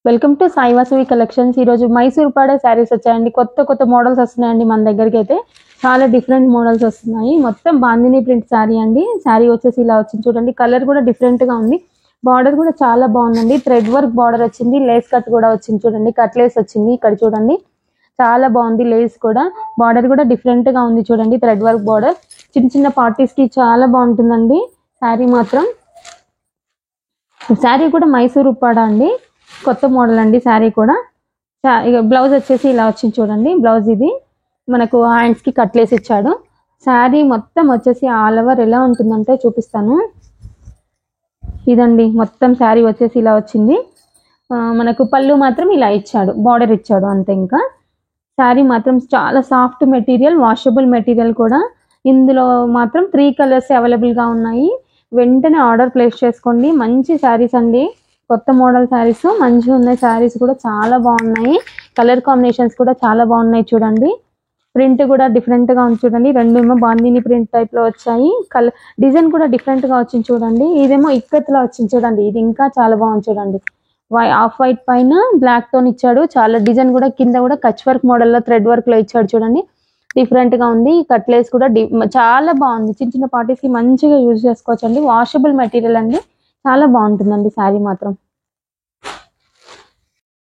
Welcome to Sai Vasavi collections. ఈరోజు మైసూర్ పాడ శారీస్ వచ్చాయండి. కొత్త మోడల్స్ వస్తున్నాయండి మన దగ్గరికి. అయితే చాలా డిఫరెంట్ మోడల్స్ వస్తున్నాయి. మొత్తం బాందిని ప్రింట్ శారీ అండి. శారీ వచ్చేసి ఇలా వచ్చింది చూడండి. కలర్ కూడా డిఫరెంట్ గా ఉంది. బార్డర్ కూడా చాలా బాగుందండి. థ్రెడ్ వర్క్ బార్డర్ వచ్చింది. లేస్ కట్ కూడా వచ్చింది చూడండి. కట్ లేస్ వచ్చింది ఇక్కడ చూడండి. చాలా బాగుంది. లేస్ కూడా బార్డర్ కూడా డిఫరెంట్ గా ఉంది చూడండి. థ్రెడ్ వర్క్ బార్డర్ చిన్న పార్టీస్ కి చాలా బాగుంటుందండి శారీ మాత్రం. శారీ కూడా మైసూర్ ఉప్పాడ అండి. కొత్త మోడల్ అండి శారీ కూడా. బ్లౌజ్ వచ్చేసి ఇలా వచ్చింది చూడండి. బ్లౌజ్ ఇది మనకు హ్యాండ్స్ కి కట్లేసి ఇచ్చాడు. శారీ మొత్తం వచ్చేసి ఆల్ ఓవర్ ఎలా ఉంటుందంటే చూపిస్తాను. ఇదండి మొత్తం శారీ వచ్చేసి ఇలా వచ్చింది. మనకు పళ్ళు మాత్రం ఇలా ఇచ్చాడు, బార్డర్ ఇచ్చాడు అంతే. ఇంకా శారీ మాత్రం చాలా సాఫ్ట్ మెటీరియల్, వాషబుల్ మెటీరియల్ కూడా. ఇందులో మాత్రం 3 కలర్స్ అవైలబుల్గా ఉన్నాయి. వెంటనే ఆర్డర్ ప్లేస్ చేసుకోండి. మంచి శారీస్ అండి, కొత్త మోడల్ శారీస్ మంచిగా ఉన్నాయి. శారీస్ కూడా చాలా బాగున్నాయి. కలర్ కాంబినేషన్స్ కూడా చాలా బాగున్నాయి చూడండి. ప్రింట్ కూడా డిఫరెంట్ గా ఉంది చూడండి. రెండేమో బాందిని ప్రింట్ టైప్ లో వచ్చాయి. డిజైన్ కూడా డిఫరెంట్ గా వచ్చింది చూడండి. ఇదేమో ఇక్కత్లో వచ్చింది చూడండి. ఇది ఇంకా చాలా బాగుంది చూడండి. ఆఫ్ వైట్ పైన బ్లాక్ తోని ఇచ్చాడు. చాలా డిజైన్ కూడా కింద కూడా కచ్ వర్క్ మోడల్లో థ్రెడ్ వర్క్ లో ఇచ్చాడు చూడండి. డిఫరెంట్ గా ఉంది. కట్లేస్ కూడా చాలా బాగుంది. చిన్న పార్టీస్ కి మంచిగా యూజ్ చేసుకోవచ్చు అండి. వాషబుల్ మెటీరియల్ అండి. చాలా బాగుంటుందండి శారీ మాత్రం.